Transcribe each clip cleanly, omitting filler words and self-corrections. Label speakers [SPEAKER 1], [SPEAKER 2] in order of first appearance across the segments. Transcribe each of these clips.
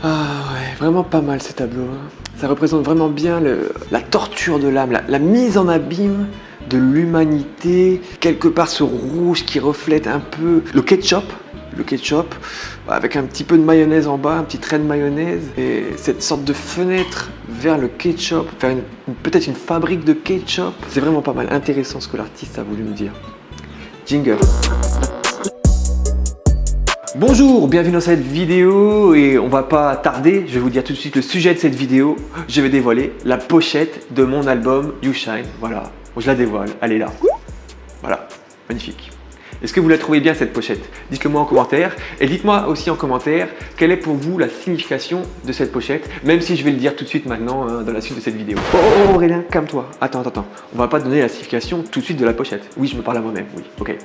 [SPEAKER 1] Ah ouais, vraiment pas mal ce tableau. Hein. Ça représente vraiment bien la torture de l'âme, la mise en abîme de l'humanité. Quelque part ce rouge qui reflète un peu le ketchup, avec un petit peu de mayonnaise en bas, un petit trait de mayonnaise. Et cette sorte de fenêtre vers le ketchup, vers peut-être une fabrique de ketchup. C'est vraiment pas mal, intéressant ce que l'artiste a voulu nous dire. Jingle. Bonjour, bienvenue dans cette vidéo et on va pas tarder, je vais vous dire tout de suite le sujet de cette vidéo. Je vais dévoiler la pochette de mon album You Shine, voilà, je la dévoile, elle est là. Voilà, magnifique. Est-ce que vous la trouvez bien cette pochette? Dites-le moi en commentaire et dites-moi aussi en commentaire quelle est pour vous la signification de cette pochette, même si je vais le dire tout de suite maintenant dans la suite de cette vidéo. Oh Aurélien, calme-toi, attends, on va pas donner la signification tout de suite de la pochette. Oui, je me parle à moi-même, oui, ok.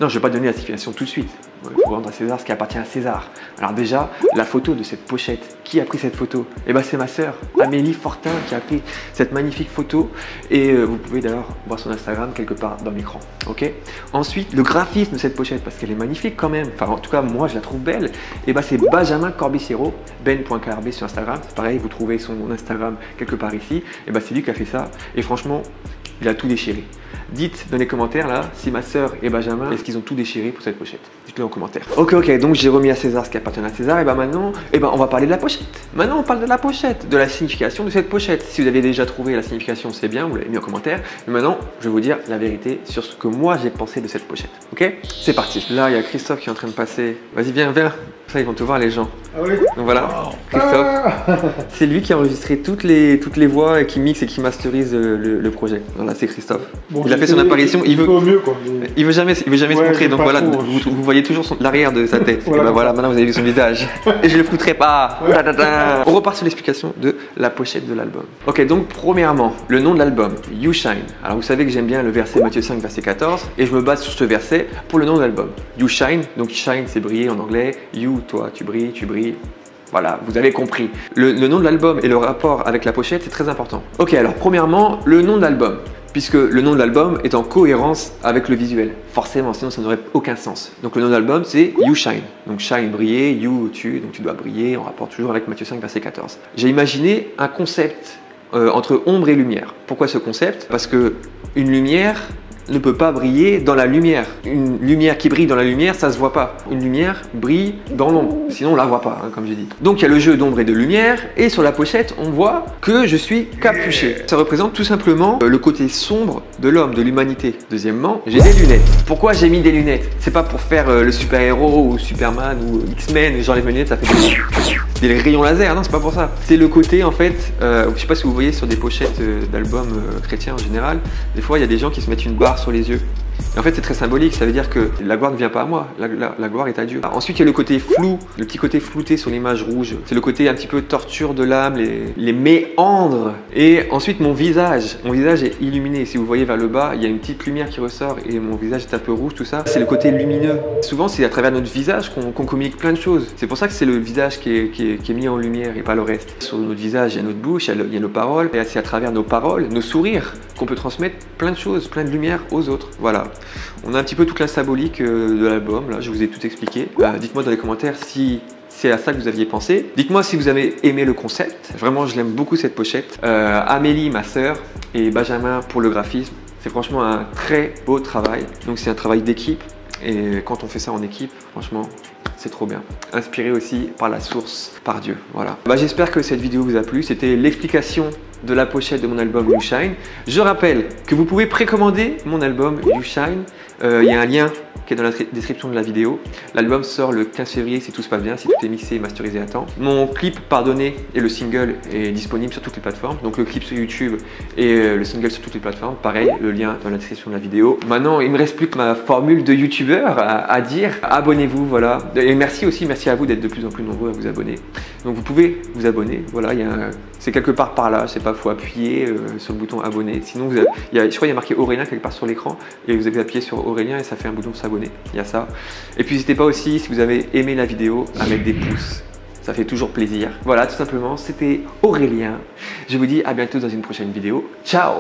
[SPEAKER 1] Non, je vais pas donner la signification tout de suite. Il faut rendre à César ce qui appartient à César. Alors déjà, la photo de cette pochette, qui a pris cette photo? Eh ben c'est ma sœur, Amélie Fortin, qui a pris cette magnifique photo. Et vous pouvez d'ailleurs voir son Instagram quelque part dans l'écran. Ok. Ensuite, le graphisme de cette pochette, parce qu'elle est magnifique quand même. Enfin, en tout cas, moi, je la trouve belle. Et ben c'est Benjamin Corbisiero, ben.krb sur Instagram. C'est pareil, vous trouvez son Instagram quelque part ici. Et ben c'est lui qui a fait ça. Et franchement, il a tout déchiré. Dites dans les commentaires là si ma sœur et Benjamin, est-ce qu'ils ont tout déchiré pour cette pochette? Dites-le en commentaire. Ok, donc j'ai remis à César ce qui appartient à César. Et ben maintenant, on va parler de la pochette. Maintenant on parle de la pochette, de la signification de cette pochette. Si vous avez déjà trouvé la signification, c'est bien, vous l'avez mis en commentaire. Mais maintenant, je vais vous dire la vérité sur ce que moi j'ai pensé de cette pochette. Ok? C'est parti. Là, il y a Christophe qui est en train de passer. Vas-y, viens. Ça, ils vont te voir les gens. Ah oui. Donc voilà, Christophe. C'est lui qui a enregistré toutes les voix et qui mixe et qui masterise le projet. Voilà, c'est Christophe. Bon, il a fait son apparition. Il veut jamais se montrer. Donc voilà, vous voyez toujours l'arrière de sa tête. Voilà, et ben voilà, maintenant vous avez vu son visage. Et je le flouterai pas. On repart sur l'explication de la pochette de l'album. Ok, donc premièrement, le nom de l'album, You Shine. Alors vous savez que j'aime bien le verset Matthieu 5, verset 14. Et je me base sur ce verset pour le nom de l'album. You Shine. Donc shine, c'est briller en anglais. You, toi, tu brilles. Voilà, vous avez compris. Le nom de l'album et le rapport avec la pochette, c'est très important. Ok, alors premièrement, le nom de l'album. Puisque le nom de l'album est en cohérence avec le visuel. Forcément, sinon ça n'aurait aucun sens. Donc le nom de l'album, c'est You Shine. Donc shine, briller, you, donc tu dois briller, en rapport toujours avec Matthieu 5, verset 14. J'ai imaginé un concept entre ombre et lumière. Pourquoi ce concept? Parce que une lumière ne peut pas briller dans la lumière. Une lumière qui brille dans la lumière, ça se voit pas. Une lumière brille dans l'ombre, sinon on la voit pas, hein, comme j'ai dit. Donc il y a le jeu d'ombre et de lumière, et sur la pochette, on voit que je suis capuché. Ça représente tout simplement le côté sombre de l'homme, de l'humanité. Deuxièmement, j'ai des lunettes. Pourquoi j'ai mis des lunettes? C'est pas pour faire le super-héros ou Superman ou X-Men, j'enlève mes lunettes, ça fait des rayons laser, non, c'est pas pour ça. C'est le côté, en fait, je sais pas si vous voyez sur des pochettes d'albums chrétiens en général, des fois il y a des gens qui se mettent une barre sur les yeux. Et en fait, c'est très symbolique, ça veut dire que la gloire ne vient pas à moi, la gloire est à Dieu. Ensuite, il y a le côté flou, le petit côté flouté sur l'image rouge. C'est le côté un petit peu torture de l'âme, les méandres. Et ensuite, mon visage est illuminé. Si vous voyez vers le bas, il y a une petite lumière qui ressort et mon visage est un peu rouge, tout ça. C'est le côté lumineux. Souvent, c'est à travers notre visage qu'on communique plein de choses. C'est pour ça que c'est le visage qui est mis en lumière et pas le reste. Sur notre visage, il y a notre bouche, il y a nos paroles. Et c'est à travers nos paroles, nos sourires, qu'on peut transmettre plein de choses, plein de lumière aux autres. Voilà. On a un petit peu toute la symbolique de l'album, là je vous ai tout expliqué. Dites-moi dans les commentaires si c'est à ça que vous aviez pensé. Dites-moi si vous avez aimé le concept. Vraiment, je l'aime beaucoup cette pochette. Amélie, ma sœur, et Benjamin pour le graphisme. C'est franchement un très beau travail. Donc c'est un travail d'équipe. Et quand on fait ça en équipe, franchement, c'est trop bien. Inspiré aussi par la source, par Dieu. Voilà. J'espère que cette vidéo vous a plu. C'était l'explication de la pochette de mon album You Shine. Je rappelle que vous pouvez précommander mon album You Shine. Il y a un lien qui est dans la description de la vidéo. L'album sort le 15 février si tout se passe bien, si tout est mixé et masterisé à temps. Mon clip Pardonné et le single est disponible sur toutes les plateformes. Donc le clip sur YouTube et le single sur toutes les plateformes. Pareil, le lien dans la description de la vidéo. Maintenant, il ne me reste plus que ma formule de youtubeur à dire. Abonnez-vous, voilà. Et merci à vous d'être de plus en plus nombreux à vous abonner. Donc vous pouvez vous abonner. Voilà, c'est quelque part par là. Je sais pas, faut appuyer sur le bouton abonner. Sinon, je crois qu'il y a marqué Aurélien quelque part sur l'écran et vous avez appuyé sur Aurélien et ça fait un bouton s'abonner. Il y a ça. Et puis n'hésitez pas aussi, si vous avez aimé la vidéo, à mettre des pouces. Ça fait toujours plaisir. Voilà, tout simplement, c'était Aurélien. Je vous dis à bientôt dans une prochaine vidéo. Ciao!